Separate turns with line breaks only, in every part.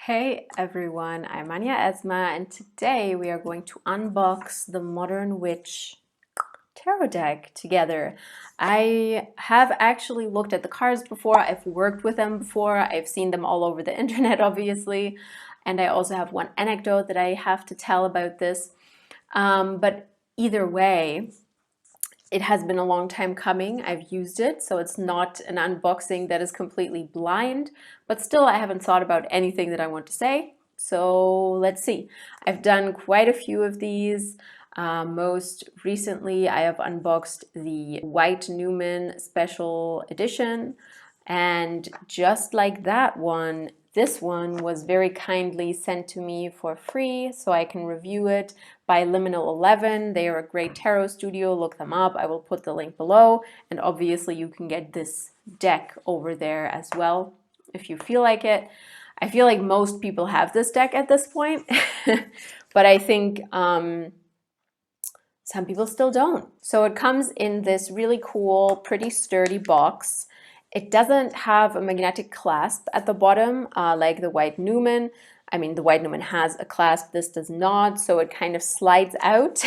Hey everyone, I'm Anya Esma, and today we are going to unbox the Modern Witch tarot deck together. I have actually looked at the cards before, I've worked with them before, I've seen them all over the internet obviously, and I also have one anecdote that I have to tell about this. But either way, it has been a long time coming. I've used it, so it's not an unboxing that is completely blind, but still I haven't thought about anything that I want to say. So let's see. I've done quite a few of these. Most recently, I have unboxed the White Newman Special Edition, and just like that one, this one was very kindly sent to me for free so I can review it by Liminal 11. They are a great tarot studio. Look them up. I will put the link below. And obviously you can get this deck over there as well if you feel like it. I feel like most people have this deck at this point, but I think some people still don't. So it comes in this really cool, pretty sturdy box. It doesn't have a magnetic clasp at the bottom like the White Newman. I mean, the White Newman has a clasp, this does not, so it kind of slides out,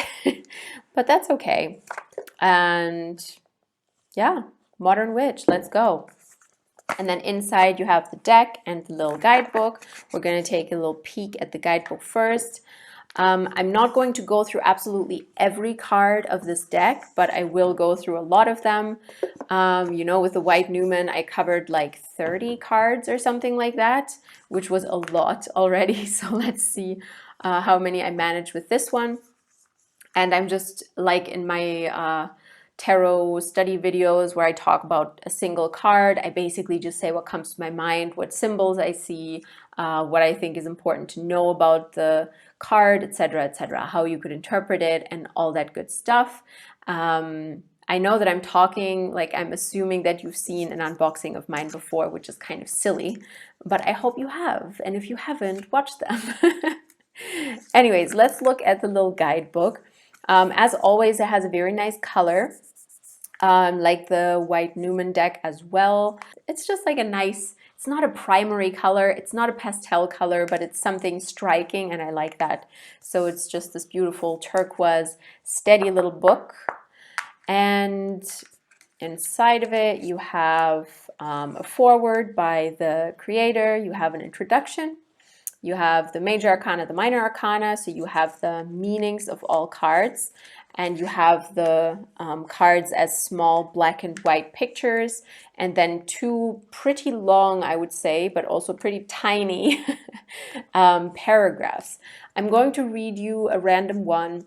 but that's okay. And yeah, Modern Witch, let's go. And then inside you have the deck and the little guidebook. We're going to take a little peek at the guidebook first. I'm not going to go through absolutely every card of this deck, but I will go through a lot of them. You know, with the White Newman, I covered like 30 cards or something like that, which was a lot already. So let's see how many I managed with this one. And I'm just like in my tarot study videos where I talk about a single card, I basically just say what comes to my mind, what symbols I see, what I think is important to know about the card, etc., how you could interpret it, and all that good stuff. I know that I'm talking like I'm assuming that you've seen an unboxing of mine before, which is kind of silly, but I hope you have. And if you haven't, watch them. Anyways, let's look at the little guidebook. As always, it has a very nice color, like the White Newman deck as well. It's just like a nice, it's not a primary color, it's not a pastel color, but it's something striking, and I like that. So it's just this beautiful turquoise, steady little book. And inside of it, you have a foreword by the creator, you have an introduction, you have the major arcana, the minor arcana, so you have the meanings of all cards, and you have the cards as small black and white pictures, and then two pretty long, I would say, but also pretty tiny paragraphs. I'm going to read you a random one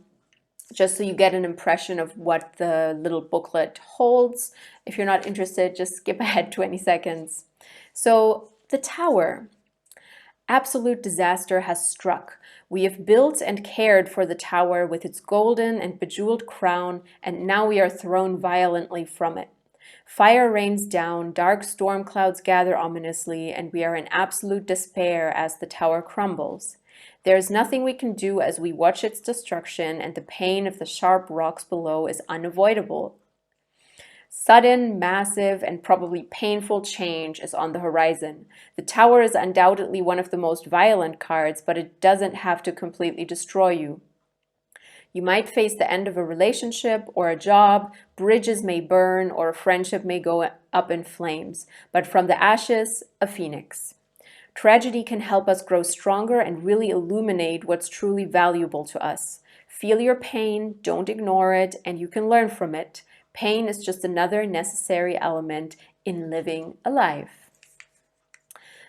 just so you get an impression of what the little booklet holds. If you're not interested, just skip ahead 20 seconds. So, the Tower. Absolute disaster has struck. We have built and cared for the tower with its golden and bejeweled crown, and now we are thrown violently from it. Fire rains down, dark storm clouds gather ominously, and we are in absolute despair as the tower crumbles. There is nothing we can do as we watch its destruction, and the pain of the sharp rocks below is unavoidable. Sudden, massive, and probably painful change is on the horizon. The tower is undoubtedly one of the most violent cards, but it doesn't have to completely destroy you. You might face the end of a relationship or a job, bridges may burn, or a friendship may go up in flames, but from the ashes, a phoenix. Tragedy can help us grow stronger and really illuminate what's truly valuable to us. Feel your pain, don't ignore it, and you can learn from it. Pain is just another necessary element in living a life.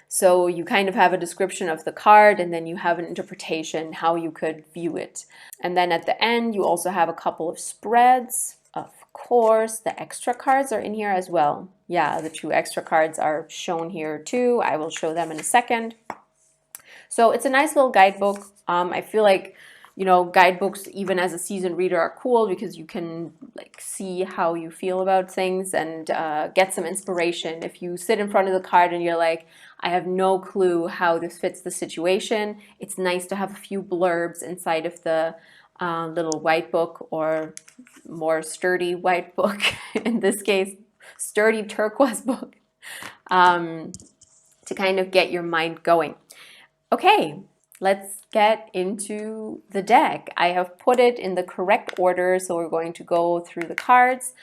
So you kind of have a description of the card, and then you have an interpretation how you could view it. And then at the end, you also have a couple of spreads. Of course, the extra cards are in here as well. Yeah, the two extra cards are shown here too. I will show them in a second. So it's a nice little guidebook. I feel like, you know, guidebooks, even as a seasoned reader, are cool because you can like see how you feel about things and get some inspiration. If you sit in front of the card and you're like, I have no clue how this fits the situation, it's nice to have a few blurbs inside of the little white book, or more sturdy white book, in this case, sturdy turquoise book, to kind of get your mind going. Okay, let's get into the deck. I have put it in the correct order, so we're going to go through the cards,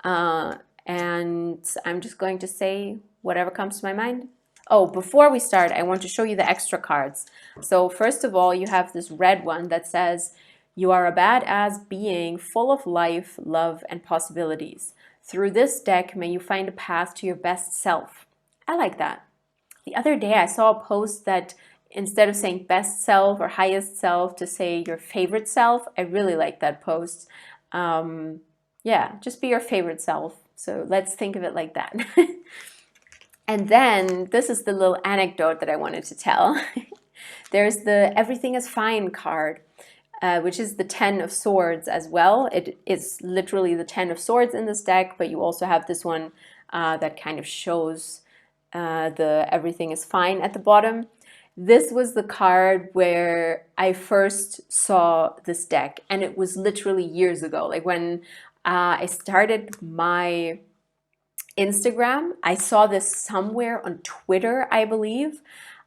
and I'm just going to say whatever comes to my mind. Oh, before we start, I want to show you the extra cards. So first of all, you have this red one that says, "You are a badass being full of life, love, and possibilities. Through this deck, may you find a path to your best self." I like that. The other day, I saw a post that instead of saying best self or highest self, to say your favorite self. I really like that post. Yeah, just be your favorite self. So let's think of it like that. And then this is the little anecdote that I wanted to tell. There's the Everything is Fine card, which is the 10 of Swords as well. It is literally the 10 of Swords in this deck, but you also have this one that kind of shows the Everything is Fine at the bottom. This was the card where I first saw this deck, and it was literally years ago. Like when I started my Instagram, I saw this somewhere on Twitter, I believe.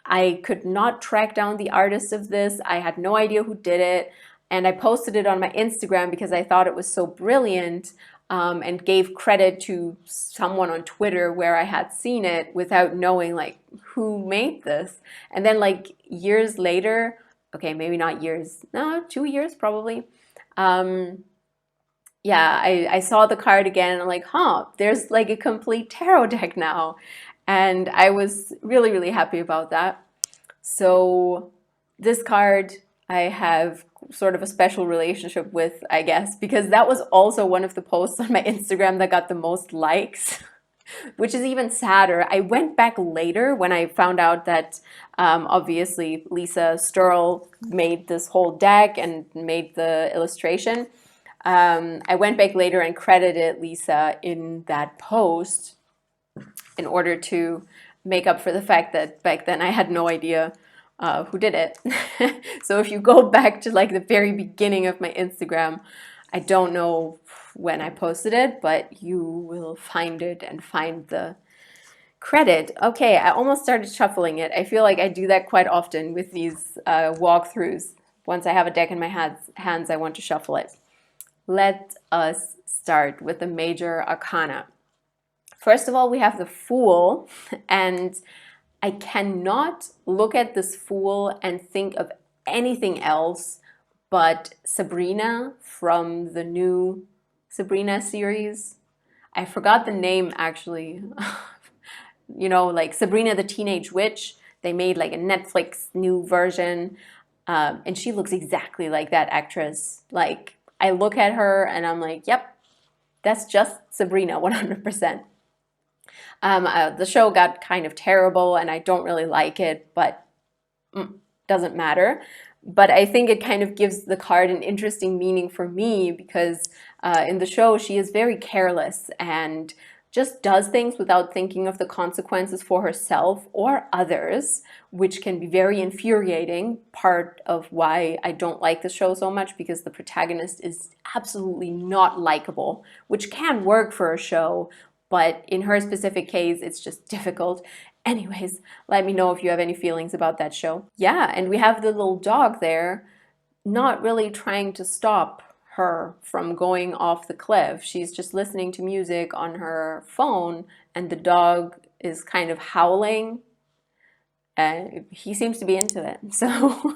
I could not track down the artist of this. I had no idea who did it. And I posted it on my Instagram because I thought it was so brilliant, and gave credit to someone on Twitter where I had seen it without knowing like who made this. And then like years later, okay, maybe not years, no, 2 years probably. Yeah, I saw the card again and I'm like, huh, there's like a complete tarot deck now. And I was really, really happy about that. So this card I have sort of a special relationship with, I guess, because that was also one of the posts on my Instagram that got the most likes, which is even sadder. I went back later when I found out that obviously Lisa Sterle made this whole deck and made the illustration. I went back later and credited Lisa in that post in order to make up for the fact that back then I had no idea who did it. So if you go back to like the very beginning of my Instagram, I don't know when I posted it, but you will find it and find the credit. Okay, I almost started shuffling it. I feel like I do that quite often with these walkthroughs. Once I have a deck in my hands, I want to shuffle it. Let us start with the major arcana. First of all, we have the Fool, and I cannot look at this Fool and think of anything else but Sabrina from the new Sabrina series. I forgot the name actually. You know, like Sabrina the Teenage Witch. They made like a Netflix new version, and she looks exactly like that actress. Like, I look at her and I'm like, yep, that's just Sabrina, 100%. The show got kind of terrible and I don't really like it, but doesn't matter. But I think it kind of gives the card an interesting meaning for me because in the show she is very careless and just does things without thinking of the consequences for herself or others, which can be very infuriating. Part of why I don't like the show so much, because the protagonist is absolutely not likable, which can work for a show, but in her specific case, it's just difficult. Anyways, let me know if you have any feelings about that show. Yeah, and we have the little dog there, not really trying to stop her from going off the cliff. She's just listening to music on her phone, and the dog is kind of howling, and he seems to be into it. So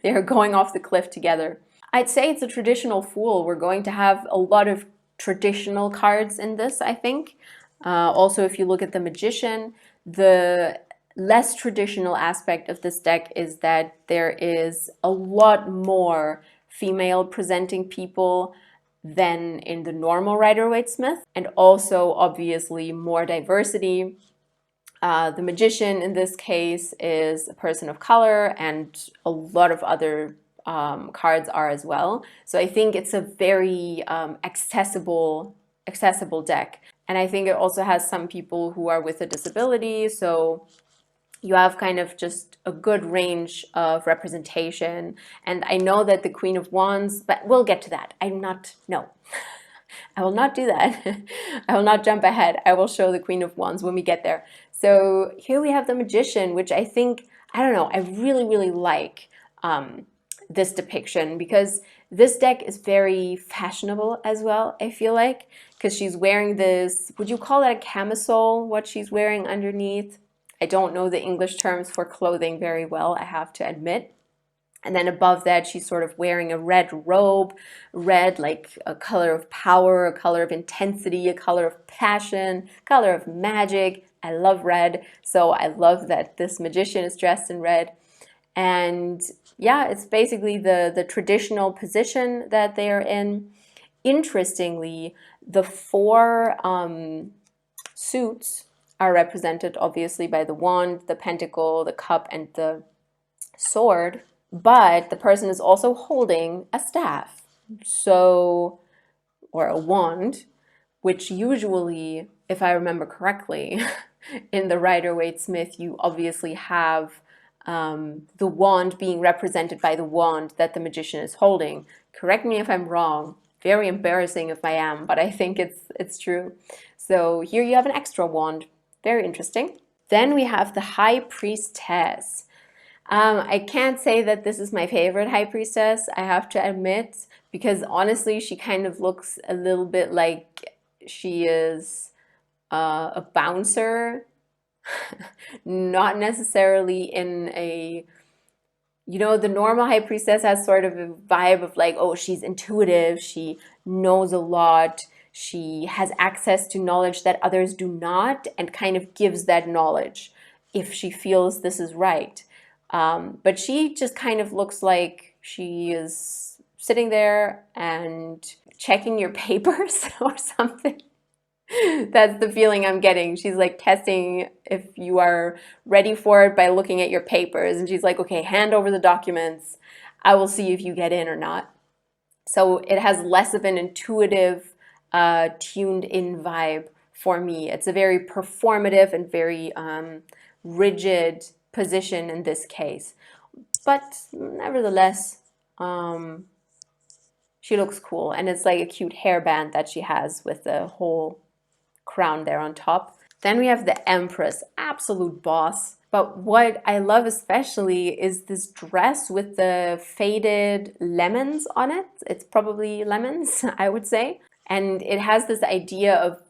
they're going off the cliff together. I'd say it's a traditional Fool. We're going to have a lot of traditional cards in this, I think. Also, if you look at the Magician, the less traditional aspect of this deck is that there is a lot more female presenting people than in the normal Rider-Waite-Smith, and also obviously more diversity. The Magician in this case is a person of color, and a lot of other cards are as well. So I think it's a very accessible deck. And I think it also has some people who are with a disability, so you have kind of just a good range of representation. And I know that the Queen of Wands, but we'll get to that. No, I will not do that. I will not jump ahead. I will show the Queen of Wands when we get there. So here we have the Magician, which I think I don't know, I really like this depiction, because this deck is very fashionable as well, I feel like, because she's wearing this, would you call that a camisole, what she's wearing underneath? I don't know the English terms for clothing very well, I have to admit. And then above that, she's sort of wearing a red robe, red like a color of power, a color of intensity, a color of passion, color of magic. I love red, so I love that this magician is dressed in red. And yeah, it's basically the traditional position that they are in. Interestingly, the four suits are represented obviously by the wand, the pentacle, the cup, and the sword, but the person is also holding a staff, so, or a wand, which usually, if I remember correctly, in the Rider-Waite-Smith, you obviously have the wand being represented by the wand that the magician is holding. Correct me if I'm wrong. Very embarrassing if I am, but I think it's true. So here you have an extra wand. Very interesting. Then we have the High Priestess. I can't say that this is my favorite High Priestess, I have to admit, because honestly, she kind of looks a little bit like she is a bouncer, not necessarily in a, you know, the normal High Priestess has sort of a vibe of like, oh, she's intuitive, she knows a lot, she has access to knowledge that others do not, and kind of gives that knowledge if she feels this is right. But she just kind of looks like she is sitting there and checking your papers or something. That's the feeling I'm getting. She's like testing if you are ready for it by looking at your papers. And she's like, okay, hand over the documents. I will see if you get in or not. So it has less of an intuitive, tuned in vibe for me. It's a very performative and very rigid position in this case. But nevertheless, she looks cool. And it's like a cute hairband that she has with the whole crown there on top. Then we have the Empress, absolute boss. But what I love especially is this dress with the faded lemons on it. It's probably lemons, I would say. And it has this idea of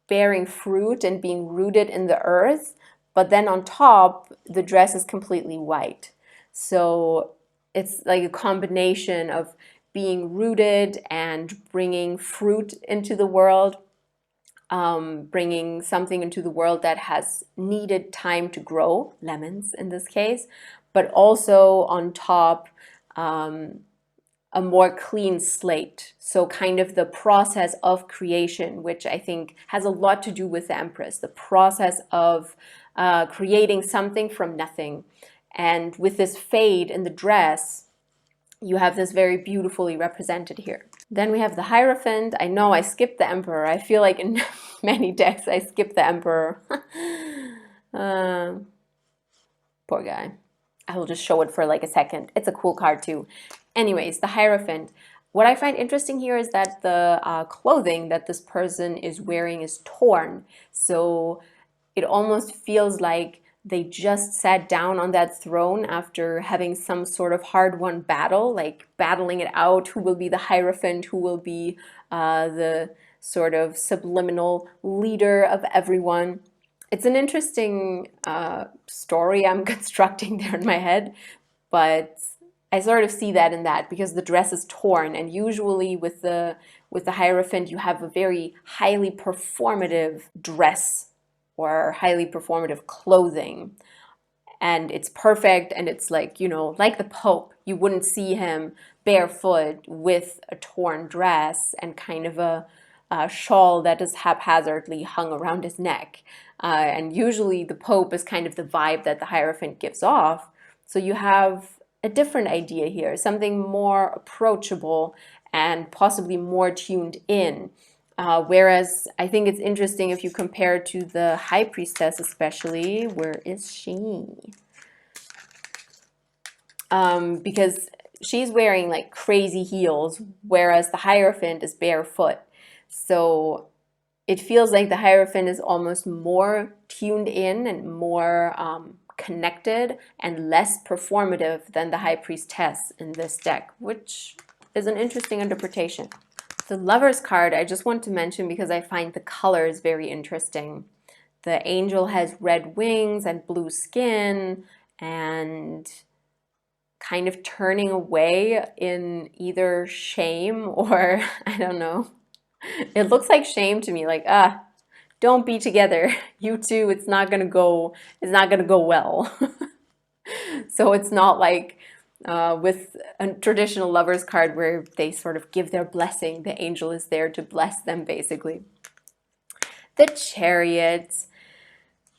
bearing fruit and being rooted in the earth. But then on top, the dress is completely white. So it's like a combination of being rooted and bringing fruit into the world, bringing something into the world that has needed time to grow, lemons in this case, but also on top, a more clean slate. So kind of the process of creation, which I think has a lot to do with the Empress, the process of creating something from nothing. And with this fade in the dress, you have this very beautifully represented here. Then we have the Hierophant. I know I skipped the Emperor. I feel like in many decks I skipped the Emperor. Poor guy. I will just show it for like a second. It's a cool card too. Anyways, the Hierophant. What I find interesting here is that the clothing that this person is wearing is torn. So it almost feels like they just sat down on that throne after having some sort of hard-won battle, like battling it out, who will be the Hierophant, who will be the sort of subliminal leader of everyone. It's an interesting story I'm constructing there in my head, but I sort of see that in that because the dress is torn, and usually with the Hierophant you have a very highly performative dress or highly performative clothing, and it's perfect, and it's like, you know, like the Pope, you wouldn't see him barefoot with a torn dress and kind of a shawl that is haphazardly hung around his neck. And usually the Pope is kind of the vibe that the Hierophant gives off. So you have a different idea here, something more approachable and possibly more tuned in. Whereas I think it's interesting if you compare to the High Priestess especially. Where is she? Because she's wearing like crazy heels, whereas the Hierophant is barefoot. So it feels like the Hierophant is almost more tuned in and more connected and less performative than the High Priestess in this deck, which is an interesting interpretation. The Lovers card I just want to mention because I find the colors very interesting. The angel has red wings and blue skin and kind of turning away in either shame or I don't know. It looks like shame to me, like, don't be together. You two, it's not gonna go well. So it's not like with a traditional lovers card where they sort of give their blessing. The angel is there to bless them, basically. The Chariot.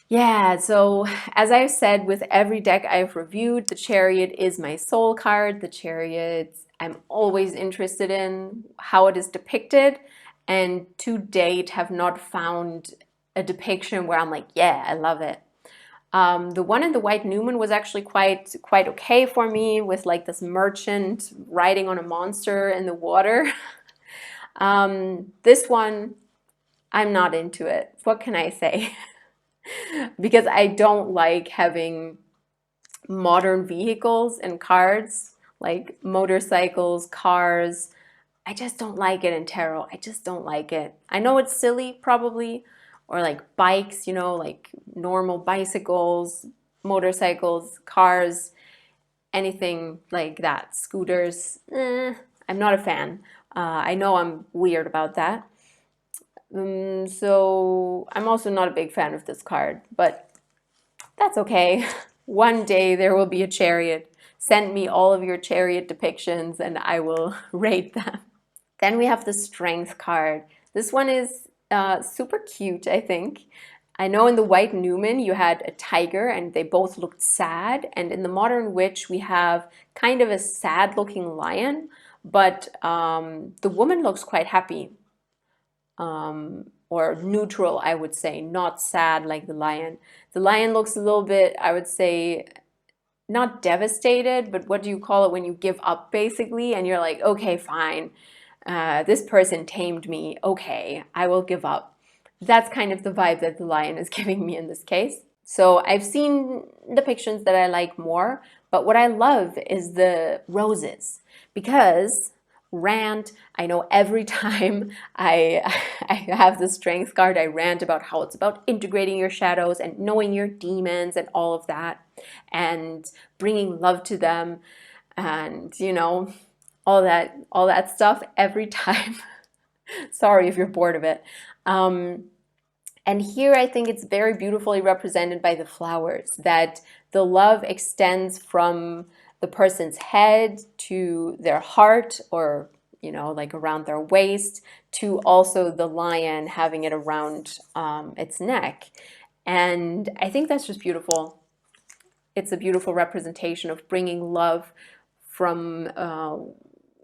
Yeah, so as I've said, with every deck I've reviewed, the Chariot is my soul card. The Chariot, I'm always interested in how it is depicted, and to date have not found a depiction where I'm like, yeah, I love it. The one in the White Newman was actually quite okay for me, with like this merchant riding on a monster in the water. This one, I'm not into it. What can I say? Because I don't like having modern vehicles and cards, like motorcycles, cars. I just don't like it in tarot. I just don't like it. I know it's silly, probably, or like bikes, you know, like normal bicycles, motorcycles, cars, anything like that. Scooters, I'm not a fan. I know I'm weird about that. So I'm also not a big fan of this card, but that's okay. One day there will be a Chariot. Send me all of your Chariot depictions and I will rate them. Then we have the Strength card. This one is super cute, I think. I know in the White Newman you had a tiger and they both looked sad, and in the Modern Witch we have kind of a sad looking lion, but the woman looks quite happy. Or neutral, I would say, not sad like the lion. The lion looks a little bit, I would say, not devastated, but what do you call it when you give up, basically, and you're like, okay, fine, this person tamed me, okay, I will give up. That's kind of the vibe that the lion is giving me in this case. So I've seen depictions that I like more, but what I love is the roses, because rant, I know every time I have the Strength card, I rant about how it's about integrating your shadows and knowing your demons and all of that, and bringing love to them, and you know, all that stuff every time. Sorry if you're bored of it. And here I think it's very beautifully represented by the flowers, that the love extends from the person's head to their heart, or you know, like around their waist, to also the lion having it around its neck. And I think that's just beautiful. It's a beautiful representation of bringing love from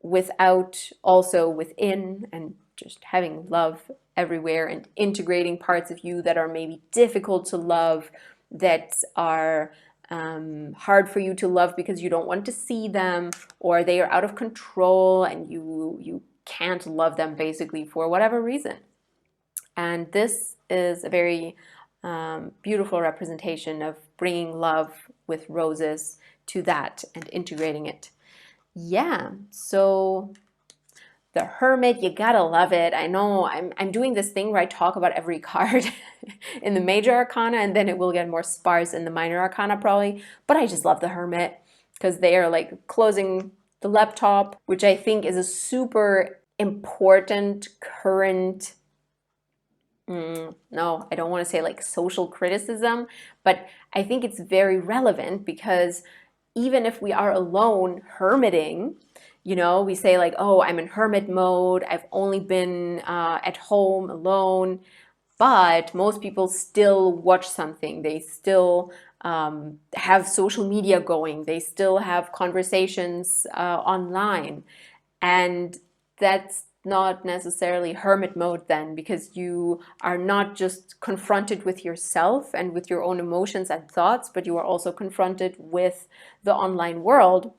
without, also within, and just having love everywhere and integrating parts of you that are maybe difficult to love, that are hard for you to love because you don't want to see them, or they are out of control and you can't love them, basically, for whatever reason. And this is a very beautiful representation of bringing love with roses to that and integrating it. Yeah, so the Hermit, you gotta love it. I know I'm doing this thing where I talk about every card in the Major Arcana, and then it will get more sparse in the Minor Arcana probably, but I just love the Hermit because they are like closing the laptop, which I think is a super important current, no, I don't want to say like social criticism, but I think it's very relevant, because even if we are alone hermiting, you know, we say like, oh, I'm in hermit mode, I've only been at home alone, but most people still watch something. They still have social media going. They still have conversations online. And that's not necessarily hermit mode then, because you are not just confronted with yourself and with your own emotions and thoughts, but you are also confronted with the online world,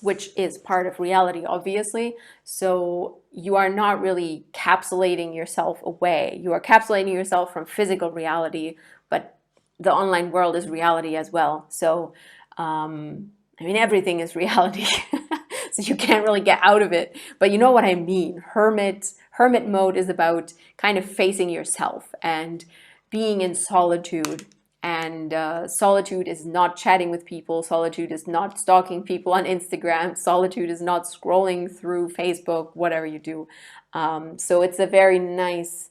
which is part of reality, obviously. So you are not really capsulating yourself away. You are capsulating yourself from physical reality, but the online world is reality as well. So, I mean, everything is reality. So you can't really get out of it. But you know what I mean. Hermit mode is about kind of facing yourself and being in solitude. And solitude is not chatting with people. Solitude is not stalking people on Instagram. Solitude is not scrolling through Facebook, whatever you do. So it's a very nice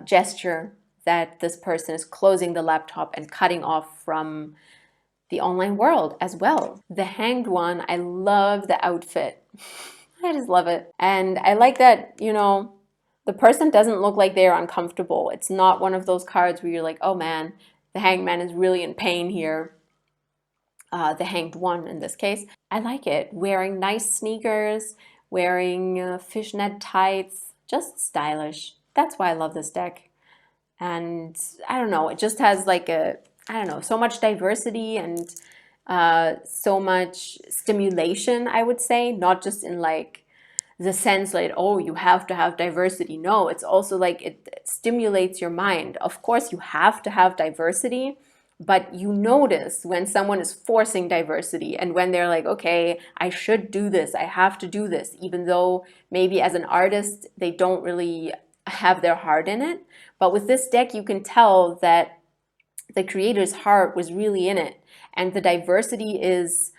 gesture that this person is closing the laptop and cutting off from the online world as well. The Hanged One, I love the outfit. I just love it. And I like that, you know, the person doesn't look like they're uncomfortable. It's not one of those cards where you're like, oh man, the Hanged Man is really in pain here. The Hanged One in this case. I like it. Wearing nice sneakers, wearing fishnet tights, just stylish. That's why I love this deck. And I don't know, it just has like I don't know, so much diversity and so much stimulation, I would say, not just in like the sense like, oh, you have to have diversity. No, it's also like it stimulates your mind. Of course, you have to have diversity, but you notice when someone is forcing diversity and when they're like, okay, I should do this, I have to do this, even though maybe as an artist, they don't really have their heart in it. But with this deck, you can tell that the creator's heart was really in it. And the diversity is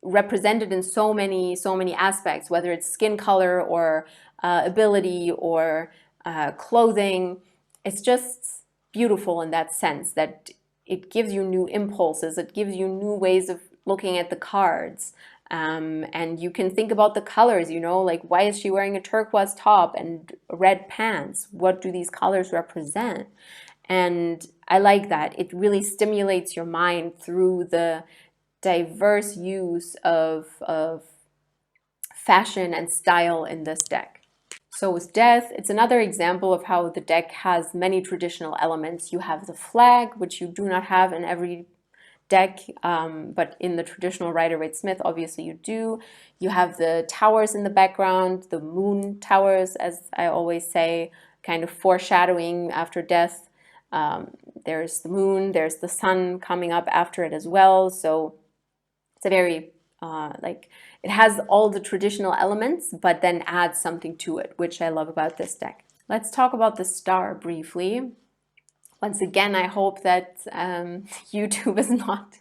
represented in so many aspects, whether it's skin color or ability or clothing. It's just beautiful in that sense that it gives you new impulses. It gives you new ways of looking at the cards. And you can think about the colors, you know, like why is she wearing a turquoise top and red pants? What do these colors represent? And I like that. It really stimulates your mind through the diverse use of fashion and style in this deck. So with Death, it's another example of how the deck has many traditional elements. You have the flag, which you do not have in every deck, but in the traditional Rider-Waite-Smith, obviously you do. You have the towers in the background, the moon towers, as I always say, kind of foreshadowing after death. There's the moon, there's the sun coming up after it as well. So it's a very, like, it has all the traditional elements, but then adds something to it, which I love about this deck. Let's talk about the star briefly. Once again, I hope that YouTube is not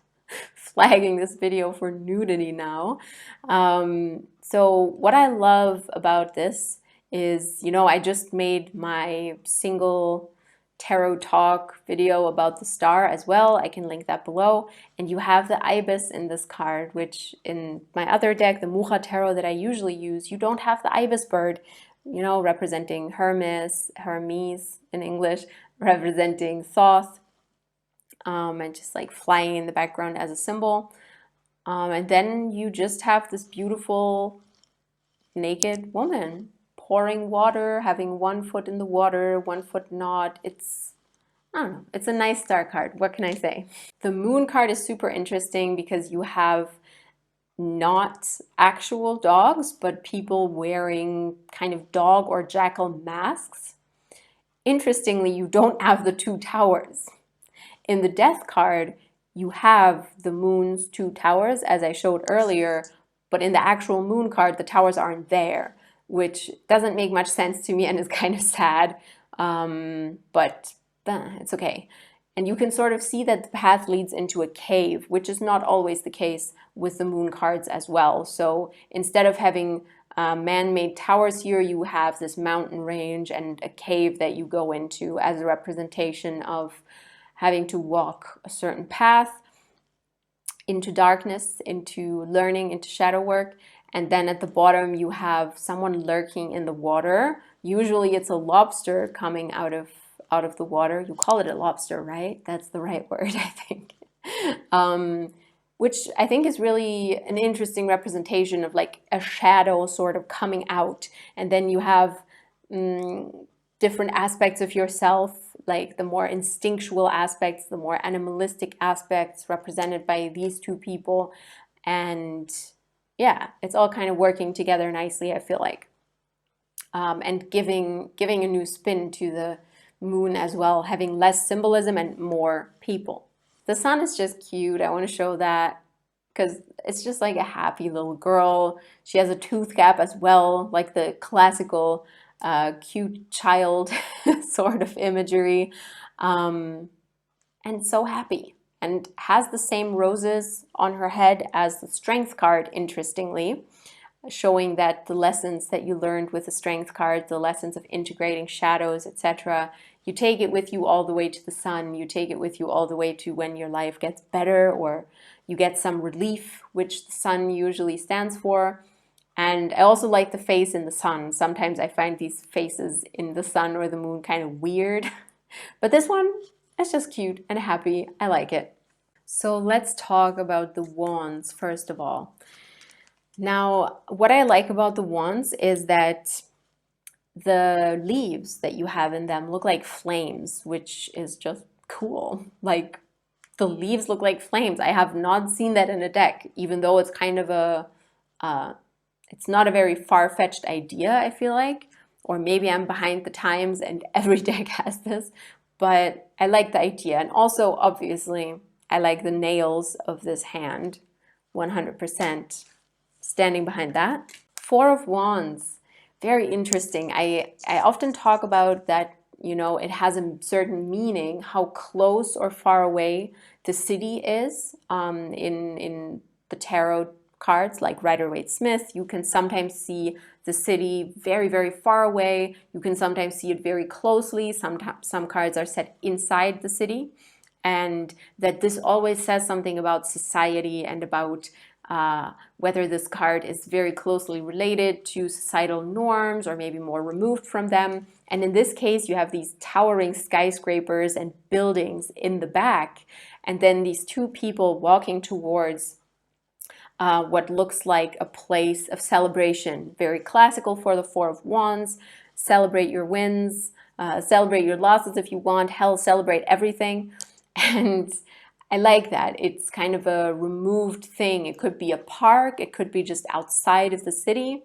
flagging this video for nudity now. So what I love about this is, you know, I just made my single tarot talk video about the star as well. I can link that below. And you have the ibis in this card, which in my other deck, the Mucha tarot that I usually use, you don't have the ibis bird, you know, representing Hermes in English, representing Thoth, and just like flying in the background as a symbol. And then you just have this beautiful naked woman pouring water, having one foot in the water, one foot not. It's, I don't know, it's a nice star card. What can I say? The moon card is super interesting because you have not actual dogs, but people wearing kind of dog or jackal masks. Interestingly, you don't have the two towers. In the death card, you have the moon's two towers, as I showed earlier, but in the actual moon card, the towers aren't there, which doesn't make much sense to me and is kind of sad, but it's okay. And you can sort of see that the path leads into a cave, which is not always the case with the moon cards as well. So instead of having man-made towers here, you have this mountain range and a cave that you go into as a representation of having to walk a certain path into darkness, into learning, into shadow work. And then at the bottom, you have someone lurking in the water. Usually it's a lobster coming out of the water. You call it a lobster, right? That's the right word, I think. Which I think is really an interesting representation of like a shadow sort of coming out. And then you have different aspects of yourself, like the more instinctual aspects, the more animalistic aspects represented by these two people. And yeah, it's all kind of working together nicely, I feel like. And giving a new spin to moon as well, having less symbolism and more people. The sun is just cute. I want to show that because it's just like a happy little girl. She has a tooth gap as well, like the classical cute child sort of imagery. And so happy. And has the same roses on her head as the strength card, interestingly, showing that the lessons that you learned with the strength card, the lessons of integrating shadows, etc., you take it with you all the way to the sun. You take it with you all the way to when your life gets better or you get some relief, which the sun usually stands for. And I also like the face in the sun. Sometimes I find these faces in the sun or the moon kind of weird. But this one, it's just cute and happy. I like it. So let's talk about the wands first of all. Now, what I like about the wands is that the leaves that you have in them look like flames, which is just cool. Like the leaves look like flames. I have not seen that in a deck, even though it's kind of it's not a very far-fetched idea, I feel like. Or maybe I'm behind the times and every deck has this, but I like the idea. And also, obviously, I like the nails of this hand, 100%. Standing behind that. Four of Wands, very interesting. I often talk about that, you know, it has a certain meaning, how close or far away the city is in the tarot cards like Rider-Waite-Smith. You can sometimes see the city very, very far away. You can sometimes see it very closely. Sometimes some cards are set inside the city. And that this always says something about society and about whether this card is very closely related to societal norms or maybe more removed from them. And in this case, you have these towering skyscrapers and buildings in the back, and then these two people walking towards what looks like a place of celebration. Very classical for the Four of Wands. Celebrate your wins, celebrate your losses if you want, hell, celebrate everything. And I like that. It's kind of a removed thing. It could be a park. It could be just outside of the city.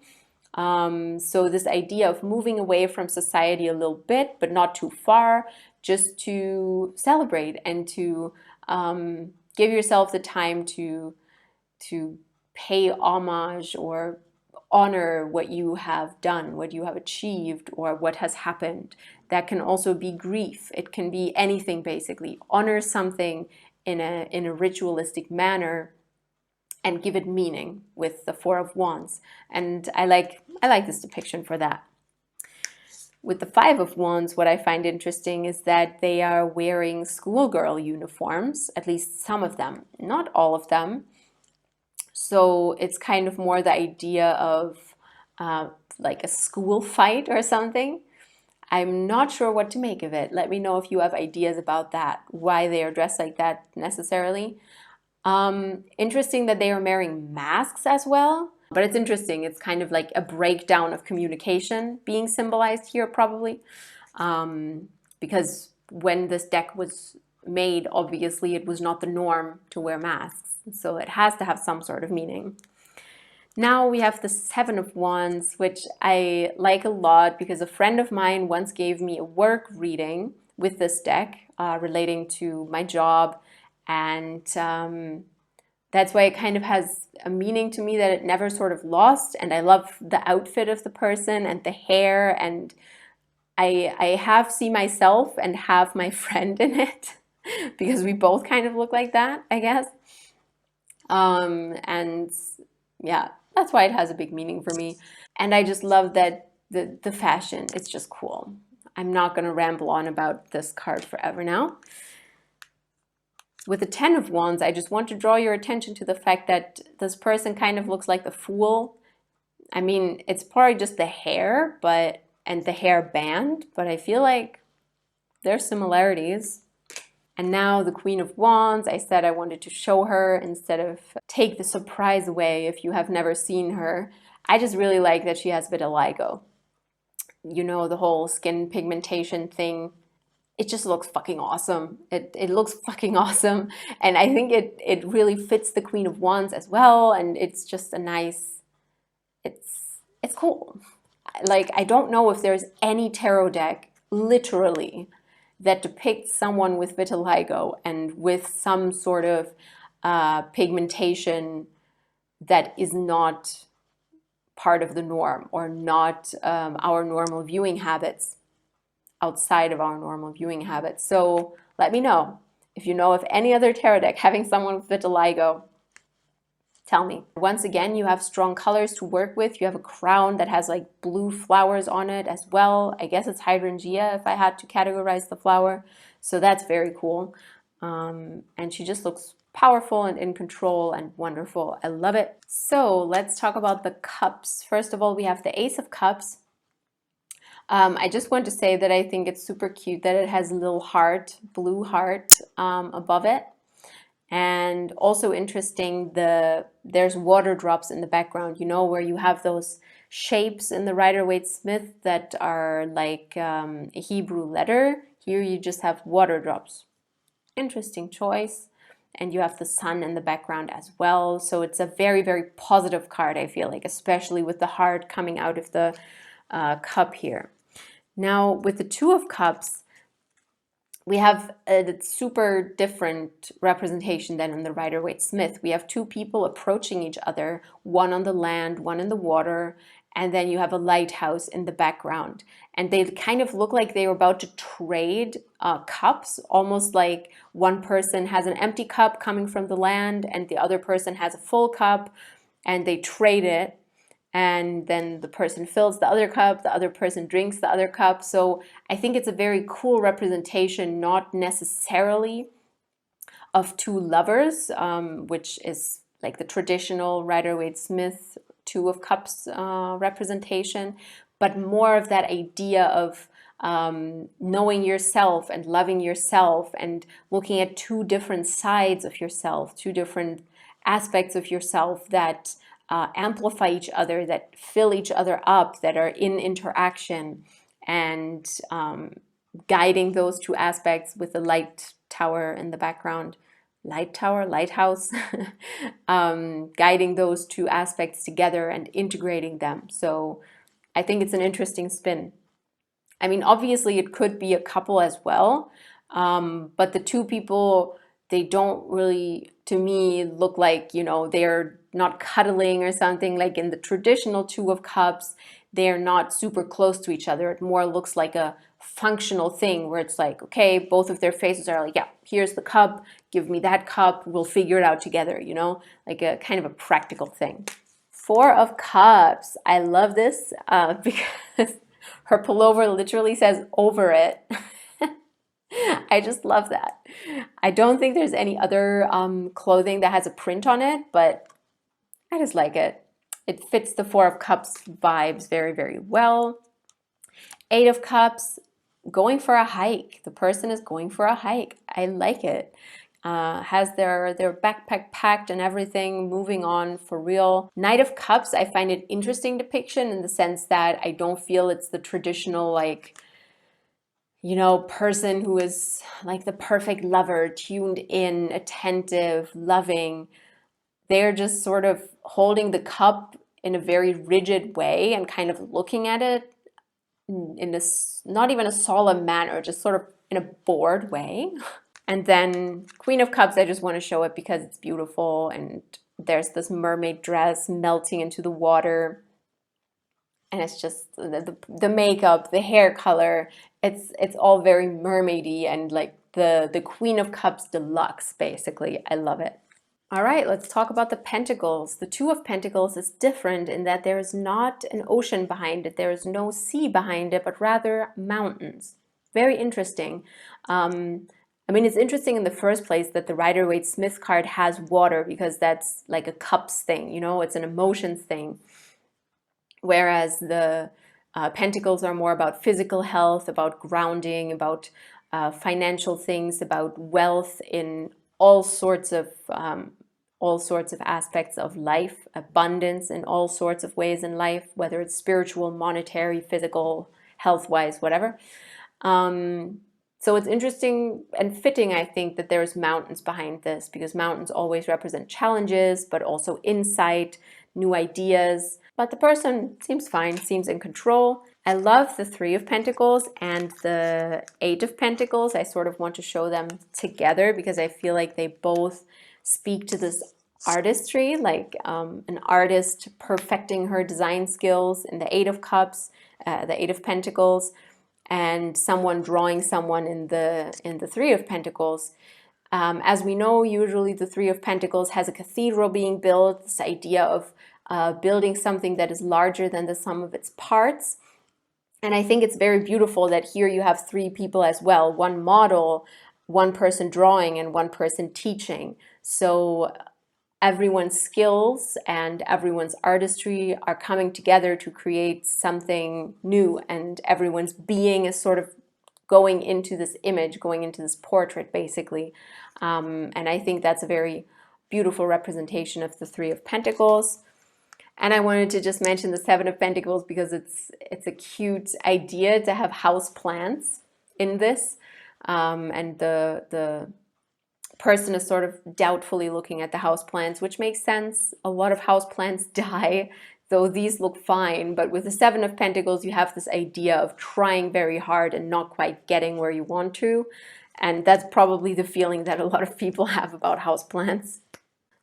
So this idea of moving away from society a little bit, but not too far, just to celebrate and to give yourself the time to pay homage or honor what you have done, what you have achieved, or what has happened. That can also be grief. It can be anything, basically. Honor something in a ritualistic manner and give it meaning with the Four of Wands. And I like this depiction for that. With the Five of Wands, what I find interesting is that they are wearing schoolgirl uniforms, at least some of them, not all of them. So it's kind of more the idea of like a school fight or something. I'm not sure what to make of it. Let me know if you have ideas about that, why they are dressed like that necessarily. Interesting that they are wearing masks as well, but it's interesting. It's kind of like a breakdown of communication being symbolized here probably, because when this deck was made, obviously it was not the norm to wear masks. So it has to have some sort of meaning. Now we have the Seven of Wands, which I like a lot because a friend of mine once gave me a work reading with this deck relating to my job. And that's why it kind of has a meaning to me that it never sort of lost. And I love the outfit of the person and the hair. And I have seen myself and have my friend in it because we both kind of look like that, I guess. And yeah, that's why it has a big meaning for me. And I just love that the fashion, it's just cool. I'm not going to ramble on about this card forever now. With the Ten of Wands, I just want to draw your attention to the fact that this person kind of looks like the Fool. I mean, it's probably just the hair, and the hair band, but I feel like there's similarities. And now the Queen of Wands, I said I wanted to show her instead of take the surprise away if you have never seen her. I just really like that she has vitiligo. You know, the whole skin pigmentation thing. It just looks fucking awesome. It looks fucking awesome. And I think it really fits the Queen of Wands as well. And it's just a nice, it's cool. Like, I don't know if there's any tarot deck, literally, that depicts someone with vitiligo and with some sort of pigmentation that is not part of the norm, or not our normal viewing habits, outside of our normal viewing habits. So let me know if you know of any other tarot deck having someone with vitiligo. Tell me. Once again, you have strong colors to work with. You have a crown that has like blue flowers on it as well. I guess it's hydrangea if I had to categorize the flower. So that's very cool. And she just looks powerful and in control and wonderful. I love it. So let's talk about the cups. First of all, we have the Ace of Cups. I just want to say that I think it's super cute that it has a little heart, blue heart above it. And also interesting, there's water drops in the background, you know, where you have those shapes in the Rider-Waite-Smith that are like a Hebrew letter. Here you just have water drops. Interesting choice. And you have the sun in the background as well. So it's a very, very positive card, I feel like, especially with the heart coming out of the cup here. Now, with the Two of Cups, we have a super different representation than in the Rider-Waite-Smith. We have two people approaching each other, one on the land, one in the water, and then you have a lighthouse in the background. And they kind of look like they were about to trade cups, almost like one person has an empty cup coming from the land and the other person has a full cup, and they trade it. And then the person fills the other cup, the other person drinks the other cup. So I think it's a very cool representation, not necessarily of two lovers, which is like the traditional Rider-Waite-Smith Two of Cups representation, but more of that idea of knowing yourself and loving yourself and looking at two different sides of yourself, two different aspects of yourself that amplify each other, that fill each other up, that are in interaction, and guiding those two aspects with the light tower in the background. Light tower, lighthouse, guiding those two aspects together and integrating them. So I think it's an interesting spin. I mean, obviously it could be a couple as well, but the two people, they don't really, to me, look like, you know, they're not cuddling or something. Like in the traditional Two of Cups, they're not super close to each other. It more looks like a functional thing where it's like, okay, both of their faces are like, yeah, here's the cup, give me that cup, we'll figure it out together, you know, like a kind of a practical thing. Four of Cups. I love this because her pullover literally says over it. I just love that. I don't think there's any other clothing that has a print on it, but I just like it. It fits the Four of Cups vibes very, very well. Eight of Cups, going for a hike. The person is going for a hike. I like it. Has their backpack packed and everything, moving on for real. Knight of Cups, I find it interesting depiction in the sense that I don't feel it's the traditional, like, you know, person who is like the perfect lover, tuned in, attentive, loving. They're just sort of holding the cup in a very rigid way and kind of looking at it in this, not even a solemn manner, just sort of in a bored way. And then Queen of Cups, I just want to show it because it's beautiful, and there's this mermaid dress melting into the water. And it's just the makeup, the hair color, it's all very mermaidy and like the Queen of Cups deluxe, basically. I love it. All right, let's talk about the Pentacles. The Two of Pentacles is different in that there is not an ocean behind it. There is no sea behind it, but rather mountains. Very interesting. I mean, it's interesting in the first place that the Rider-Waite-Smith card has water, because that's like a cups thing, you know, it's an emotions thing. Whereas the Pentacles are more about physical health, about grounding, about financial things, about wealth in all sorts of aspects of life, abundance in all sorts of ways in life, whether it's spiritual, monetary, physical, health-wise, whatever. So it's interesting and fitting, I think, that there's mountains behind this, because mountains always represent challenges, but also insight, new ideas. But the person seems fine, seems in control. I love the Three of Pentacles and the Eight of Pentacles. I sort of want to show them together because I feel like they both speak to this artistry, like an artist perfecting her design skills in the Eight of Cups, the Eight of Pentacles, and someone drawing someone in the Three of Pentacles. As we know, usually the Three of Pentacles has a cathedral being built, this idea of building something that is larger than the sum of its parts. And I think it's very beautiful that here you have three people as well, one model, one person drawing, and one person teaching. So everyone's skills and everyone's artistry are coming together to create something new, and everyone's being is sort of going into this image, going into this portrait, basically. And I think that's a very beautiful representation of the Three of Pentacles. And I wanted to just mention the Seven of Pentacles because it's a cute idea to have house plants in this. And the person is sort of doubtfully looking at the house plants, which makes sense. A lot of house plants die, though these look fine. But with the Seven of Pentacles, you have this idea of trying very hard and not quite getting where you want to. And that's probably the feeling that a lot of people have about house plants.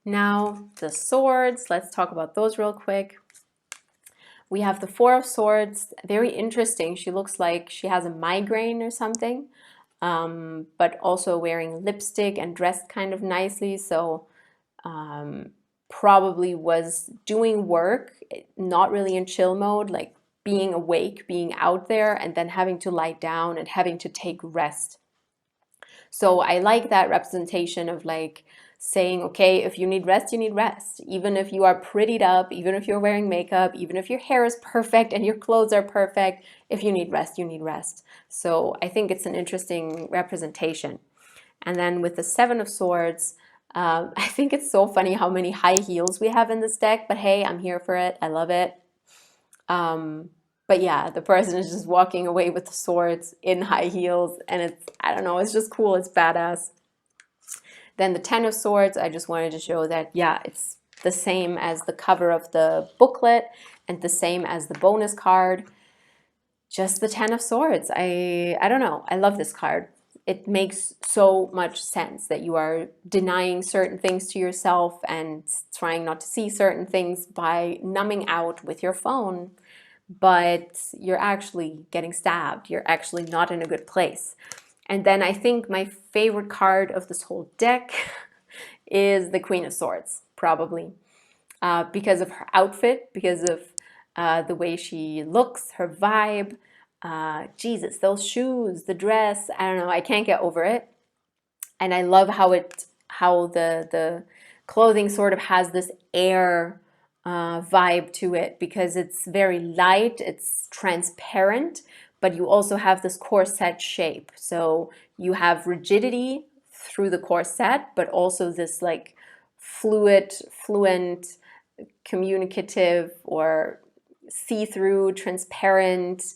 Now, the swords, let's talk about those real quick. We have the Four of Swords, very interesting. She looks like she has a migraine or something, but also wearing lipstick and dressed kind of nicely. So probably was doing work, not really in chill mode, like being awake, being out there, and then having to lie down and having to take rest. So I like that representation of like, saying, okay, if you need rest, you need rest. Even if you are prettied up, even if you're wearing makeup, even if your hair is perfect and your clothes are perfect, if you need rest, you need rest. So I think it's an interesting representation. And then with the Seven of Swords, I think it's so funny how many high heels we have in this deck, but hey, I'm here for it. I love it. But yeah, the person is just walking away with the swords in high heels, and it's, I don't know, it's just cool. It's badass. Then the Ten of Swords, I just wanted to show that, yeah, it's the same as the cover of the booklet and the same as the bonus card. Just the Ten of Swords. I don't know. I love this card. It makes so much sense that you are denying certain things to yourself and trying not to see certain things by numbing out with your phone, but you're actually getting stabbed. You're actually not in a good place. And then I think my favorite card of this whole deck is the Queen of Swords, probably, because of her outfit, because of the way she looks, her vibe. Jesus, those shoes, the dress, I don't know, I can't get over it. And I love how the clothing sort of has this air vibe to it, because it's very light, it's transparent, but you also have this corset shape. So you have rigidity through the corset, but also this like fluent, communicative or see-through, transparent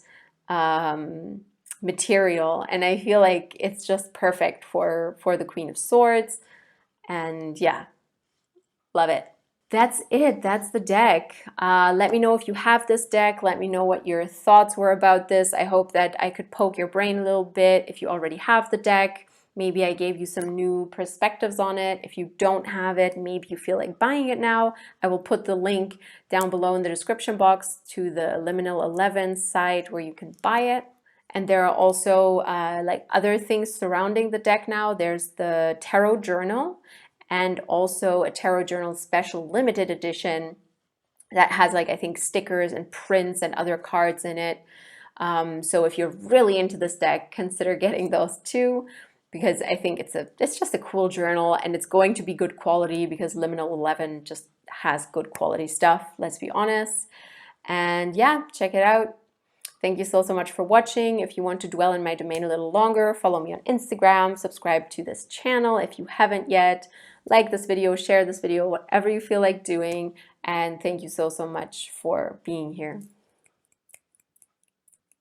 material. And I feel like it's just perfect for the Queen of Swords. And yeah, love it. That's it. That's the deck. Let me know if you have this deck. Let me know what your thoughts were about this. I hope that I could poke your brain a little bit. If you already have the deck, maybe I gave you some new perspectives on it. If you don't have it, maybe you feel like buying it now. I will put the link down below in the description box to the Liminal 11 site where you can buy it. And there are also like other things surrounding the deck now. There's the tarot journal, and also a tarot journal special limited edition that has like, I think, stickers and prints and other cards in it. So if you're really into this deck, consider getting those too, because I think it's just a cool journal, and it's going to be good quality because Liminal 11 just has good quality stuff, let's be honest. And yeah, check it out. Thank you so much for watching. If you want to dwell in my domain a little longer, follow me on Instagram, subscribe to this channel if you haven't yet, like this video, share this video, whatever you feel like doing. And thank you so much for being here.